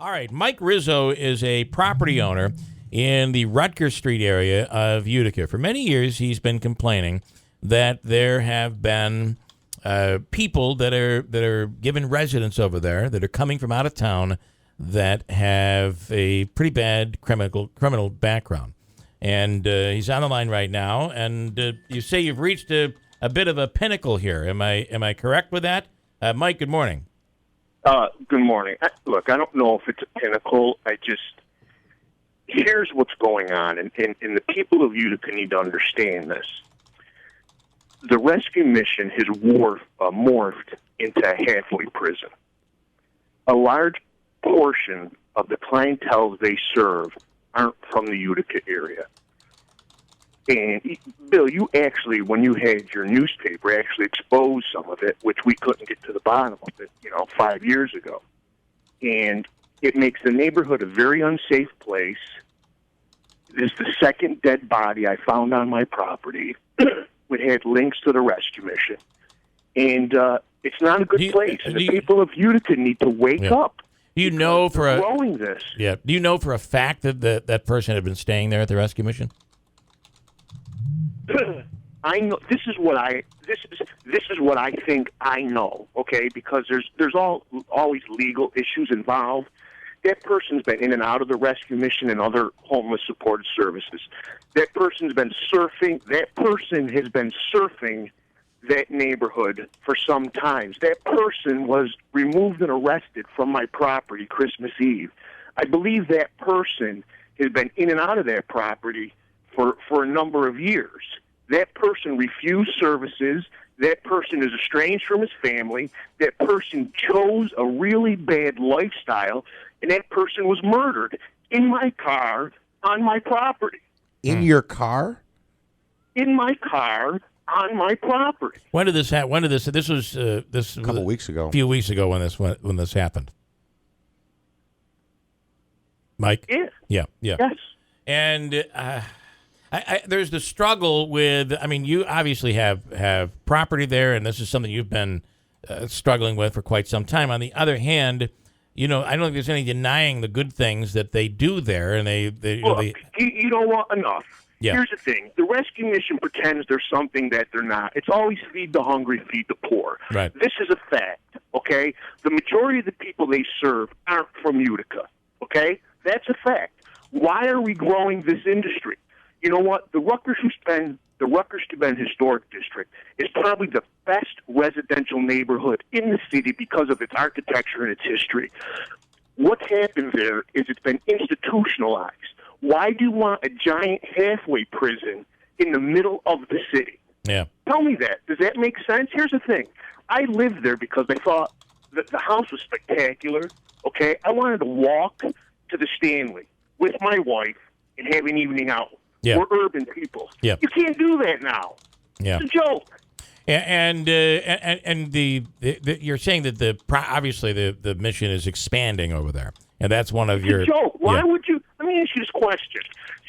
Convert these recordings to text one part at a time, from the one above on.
All right, Mike Rizzo is a property owner in the Rutgers Street area of Utica. For many years, he's been complaining that there have been people that are given residence over there that are coming from out of town that have a pretty bad criminal background. And he's on the line right now. And you say you've reached a bit of a pinnacle here. Am I correct with that? Mike, good morning. Good morning. Look, I don't know if it's a pinnacle. Here's what's going on, and the people of Utica need to understand this. The rescue mission has morphed into a halfway prison. A large portion of the clientele they serve aren't from the Utica area. And, Bill, you actually, when you had your newspaper, actually exposed some of it, which we couldn't get to the bottom of it, 5 years ago. And it makes the neighborhood a very unsafe place. This is the second dead body I found on my property. We had links to the rescue mission. And it's not a good place. The people of Utica need to wake up. Do you know for a growing this? Yeah. Do you know for a fact that that person had been staying there at the rescue mission? I know this is what I think I know, okay? Because there's always legal issues involved. That person's been in and out of the rescue mission and other homeless supported services. That person's been surfing. That person has been surfing that neighborhood for some time. That person was removed and arrested from my property Christmas Eve. I believe that person has been in and out of that property for a number of years. That person refused services. That person is estranged from his family. That person chose a really bad lifestyle, and that person was murdered in my car on my property. In your car? In my car on my property. When did this happen? This was a couple weeks ago. A few weeks ago when this happened. Mike? Yeah. Yeah. Yes. And there's the struggle with, you obviously have property there, and this is something you've been struggling with for quite some time. On the other hand, I don't think there's any denying the good things that they do there. And you don't want enough. Yeah. Here's the thing. The rescue mission pretends there's something that they're not. It's always feed the hungry, feed the poor. Right. This is a fact, okay? The majority of the people they serve aren't from Utica, okay? That's a fact. Why are we growing this industry? You know what? The Rutgers-to Bend Historic District is probably the best residential neighborhood in the city because of its architecture and its history. What's happened there is it's been institutionalized. Why do you want a giant halfway prison in the middle of the city? Yeah. Tell me that. Does that make sense? Here's the thing. I lived there because I thought that the house was spectacular, okay? I wanted to walk to the Stanley with my wife and have an evening out. Yeah. We're urban people. Yeah. You can't do that now. Yeah. It's a joke. And you're saying that obviously the mission is expanding over there, and that's one of your. It's a joke. Why would you? Let me ask you this question.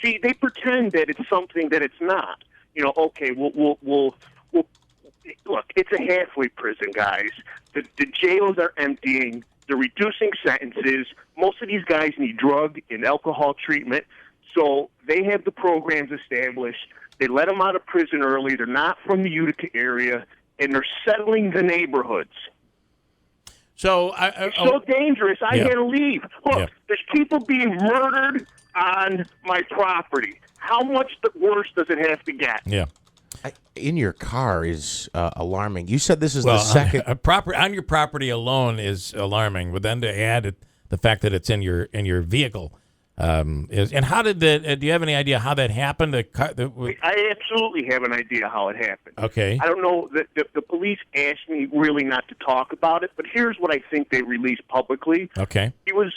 See, they pretend that it's something that it's not. Okay, we'll look. It's a halfway prison, guys. The jails are emptying. They're reducing sentences. Most of these guys need drug and alcohol treatment. So they have the programs established. They let them out of prison early. They're not from the Utica area, and they're settling the neighborhoods. So it's so dangerous. I had to leave. Look, there's people being murdered on my property. How much worse does it have to get? Yeah. In your car is alarming. You said this is the second on your property alone is alarming, but then to add the fact that it's in your vehicle. And how did do you have any idea how that happened? I absolutely have an idea how it happened. Okay. I don't know. The police asked me really not to talk about it, but here's what I think they released publicly. Okay. He was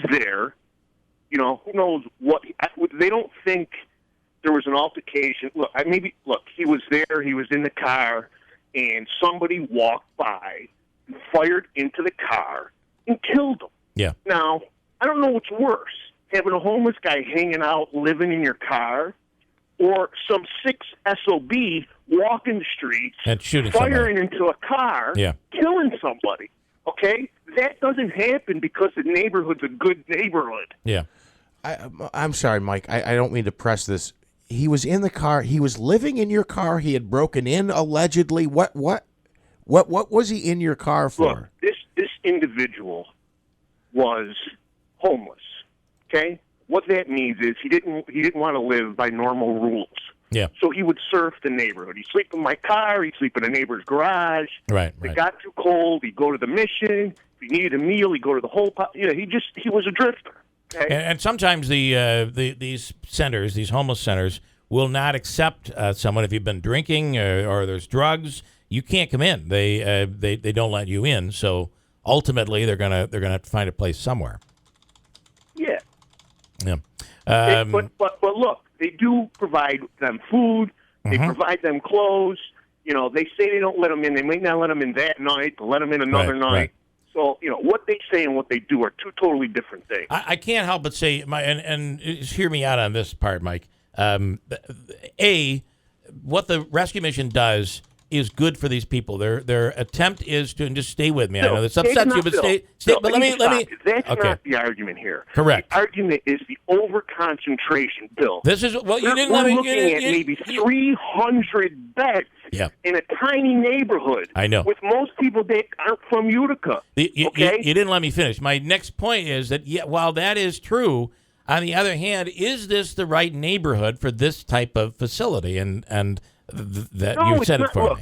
there. Who knows what? They don't think there was an altercation. Look, he was there. He was in the car, and somebody walked by, and fired into the car, and killed him. Yeah. Now, I don't know what's worse. Having a homeless guy hanging out, living in your car, or some sick SOB walking the streets and shooting firing somebody into a car, killing somebody. Okay? that doesn't happen because the neighborhood's a good neighborhood. Yeah. I'm sorry, Mike. I don't mean to press this. He was in the car. He was living in your car. He had broken in allegedly. What was he in your car for? Look, this individual was homeless. Okay, what that means is he didn't want to live by normal rules. Yeah. So he would surf the neighborhood. He'd sleep in my car. He'd sleep in a neighbor's garage. Right. If it got too cold, he'd go to the Mission. If he needed a meal, he'd go to the whole. He was a drifter. Okay? And sometimes these centers, these homeless centers, will not accept someone if you've been drinking or there's drugs. You can't come in. They don't let you in. So ultimately, they're gonna have to find a place somewhere. Yeah. Yeah. But look, they do provide them food. They provide them clothes. They say they don't let them in. They might not let them in that night, but let them in another night. Right. So, what they say and what they do are two totally different things. I can't help but say, and hear me out on this part, Mike. What the rescue mission does is good for these people. Their attempt is to, and just stay with me. I know this upsets you, but stay. But let me. That's okay. not the argument here. Correct. The argument is the overconcentration, Bill. This is what you didn't We're let me. looking at maybe 300 beds in a tiny neighborhood. I know. With most people that aren't from Utica. You didn't let me finish. My next point is that while that is true, on the other hand, is this the right neighborhood for this type of facility? And you said it for me.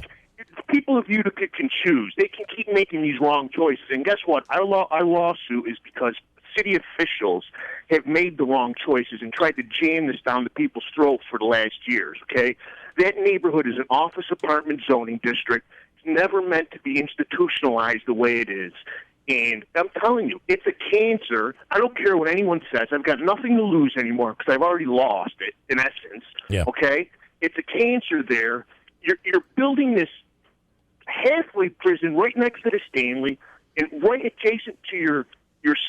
People of Utica can choose. They can keep making these wrong choices. And guess what? Our lawsuit is because city officials have made the wrong choices and tried to jam this down the people's throats for the last years, okay? That neighborhood is an office apartment zoning district. It's never meant to be institutionalized the way it is. And I'm telling you, it's a cancer. I don't care what anyone says. I've got nothing to lose anymore because I've already lost it, in essence, okay? It's a cancer there. You're building this halfway prison right next to the Stanley and right adjacent to your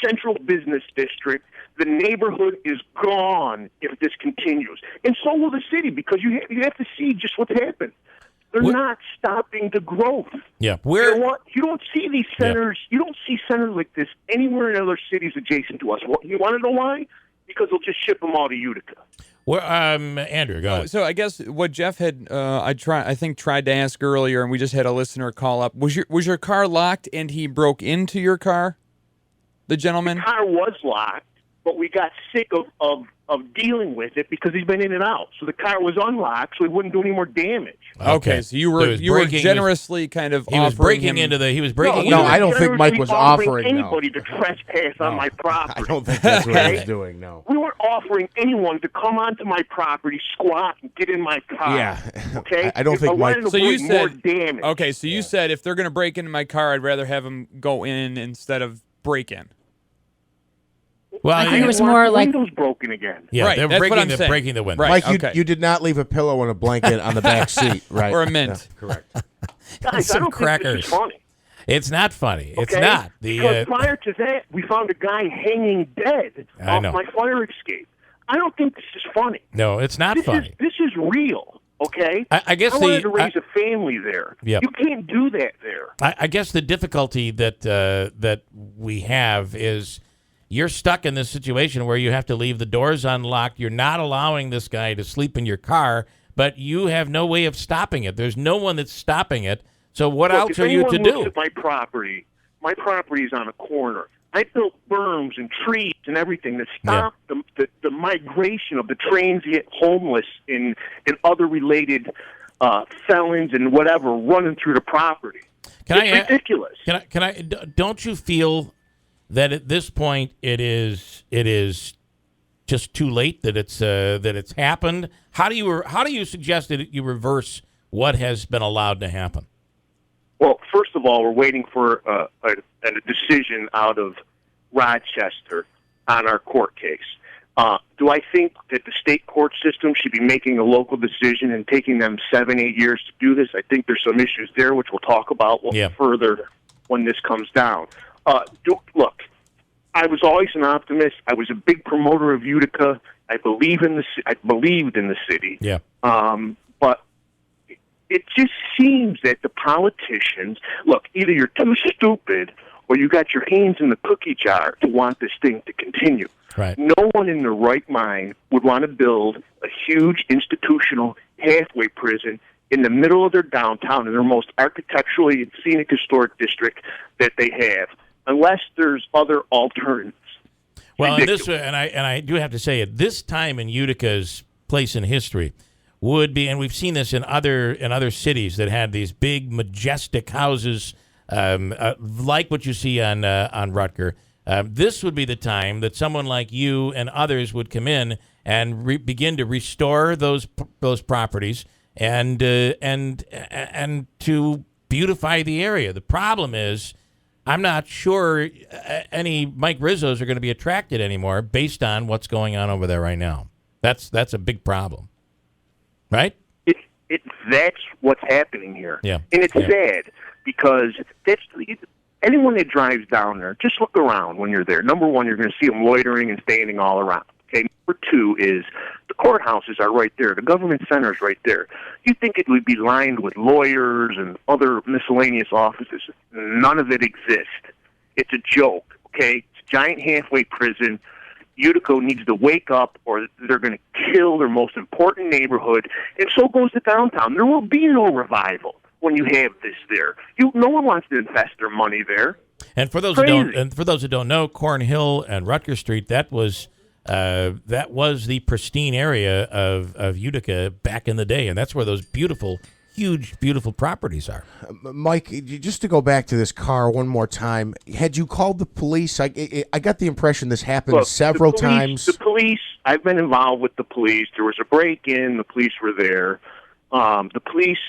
central business district. The neighborhood is gone if this continues. And so will the city because you have to see just what's happened. They're not stopping the growth. Yeah. You don't see these centers. You don't see centers like this anywhere in other cities adjacent to us. You want to know why? Because they'll just ship them all to Utica. Well, Andrew, go ahead. So I guess what Jeff had, I think tried to ask earlier, and we just had a listener call up. Was your car locked, and he broke into your car? The gentleman. The car was locked, but we got sick of dealing with it because he's been in and out. So the car was unlocked, so he wouldn't do any more damage. Okay, so you were generously kind of. He was breaking into the. He was breaking. No, I don't think Mike was offering anybody to trespass on my property. I don't think that's what he was doing. No, we weren't offering anyone to come onto my property, squat, and get in my car. Yeah, okay. I don't think Mike. So you said more damage. Okay, so you said if they're going to break into my car, I'd rather have them go in instead of break in. Well, I think it was more like windows broken again. Yeah, right, they're that's breaking what I'm saying. breaking the window. Right, Mike, you did not leave a pillow and a blanket on the back seat, right? Or a mint. No, correct. Guys, Some I don't crackers. think this is funny. It's not funny. Okay? It's not. Because prior to that, we found a guy hanging dead off my fire escape. I don't think this is funny. No, it's not funny. This is real. Okay, I guess I wanted to raise a family there. Yep. You can't do that there. I guess the difficulty that we have is you're stuck in this situation where you have to leave the doors unlocked. You're not allowing this guy to sleep in your car, but you have no way of stopping it. There's no one that's stopping it. So what else are you to do? If anyone looks at my property is on a corner. I built berms and trees and everything to stop the migration of the transient homeless and other related felons and whatever running through the property. It's ridiculous. Don't you feel that at this point it is just too late that it's happened? How do you suggest that you reverse what has been allowed to happen? Well, first of all, we're waiting for a decision out of Rochester on our court case. Do I think that the state court system should be making a local decision and taking them 7-8 years to do this? I think there's some issues there, which we'll talk about further when this comes down. Look, I was always an optimist. I was a big promoter of Utica. I believed in the city. Yeah. But it just seems that the politicians, look, either you're too stupid Well, you got your hands in the cookie jar to want this thing to continue. Right. No one in their right mind would want to build a huge institutional halfway prison in the middle of their downtown, in their most architecturally and scenic historic district that they have, unless there's other alternatives. Well, Ridiculous. and I do have to say, at this time in Utica's place in history would be, and we've seen this in other cities that had these big, majestic houses, like what you see on Rutger. This would be the time that someone like you and others would come in and begin to restore those properties and to beautify the area. The problem is, I'm not sure any Mike Rizzos are going to be attracted anymore based on what's going on over there right now. That's a big problem, right? That's what's happening here. Yeah. And it's sad because anyone that drives down there, just look around when you're there. Number one, you're going to see them loitering and standing all around. Okay. Number two is the courthouses are right there. The government center is right there. You think it would be lined with lawyers and other miscellaneous offices. None of it exists. It's a joke, okay? It's a giant halfway prison. Utica needs to wake up or they're going to kill their most important neighborhood, and so goes the downtown. There will be no revival when you have this there. No one wants to invest their money there. And for those who don't know, Cornhill and Rutgers Street, that was the pristine area of Utica back in the day, and that's where those huge, beautiful properties are. Mike, just to go back to this car one more time, had you called the police? I got the impression this happened several times. The police, I've been involved with the police. There was a break-in. The police were there. The police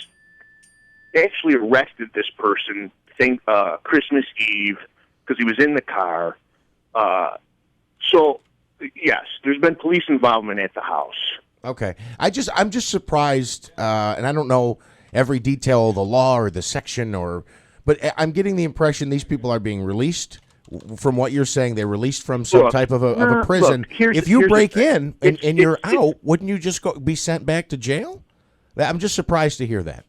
actually arrested this person, Christmas Eve, because he was in the car. So, yes, there's been police involvement at the house. Okay. I'm just surprised, and I don't know every detail of the law or the section, but I'm getting the impression these people are being released. From what you're saying, they're released from some type of a prison. If you break in and you're out, wouldn't you just be sent back to jail? I'm just surprised to hear that.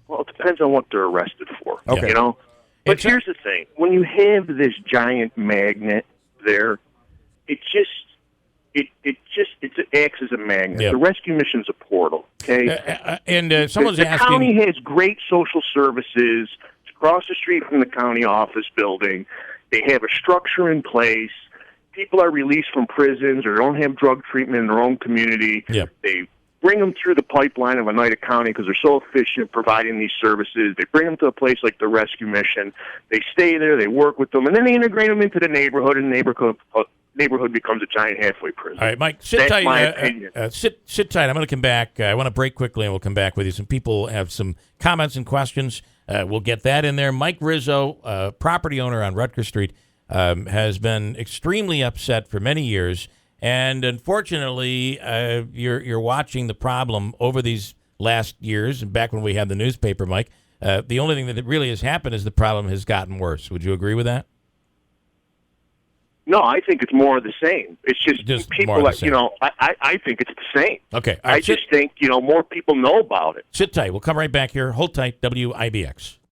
Well, it depends on what they're arrested for. Okay. You know? But here's the thing. When you have this giant magnet there, it acts as a magnet. Yep. The rescue mission's a portal, okay? And someone's the asking... county has great social services. It's across the street from the county office building. They have a structure in place. People are released from prisons or don't have drug treatment in their own community. Yep. They bring them through the pipeline of Oneida County because they're so efficient providing these services. They bring them to a place like the rescue mission. They stay there. They work with them. And then they integrate them into the neighborhood, and the neighborhood becomes a giant halfway prison. All right, Mike, sit That's tight. my opinion. Sit tight. I'm going to come back. I want to break quickly, and we'll come back with you. Some people have some comments and questions. We'll get that in there. Mike Rizzo, property owner on Rutgers Street, has been extremely upset for many years. And unfortunately, you're watching the problem over these last years. And back when we had the newspaper, Mike, the only thing that really has happened is the problem has gotten worse. Would you agree with that? No, I think it's more of the same. It's just people more of the same. I think it's the same. Okay. I just think, more people know about it. Sit tight. We'll come right back here. Hold tight. WIBX.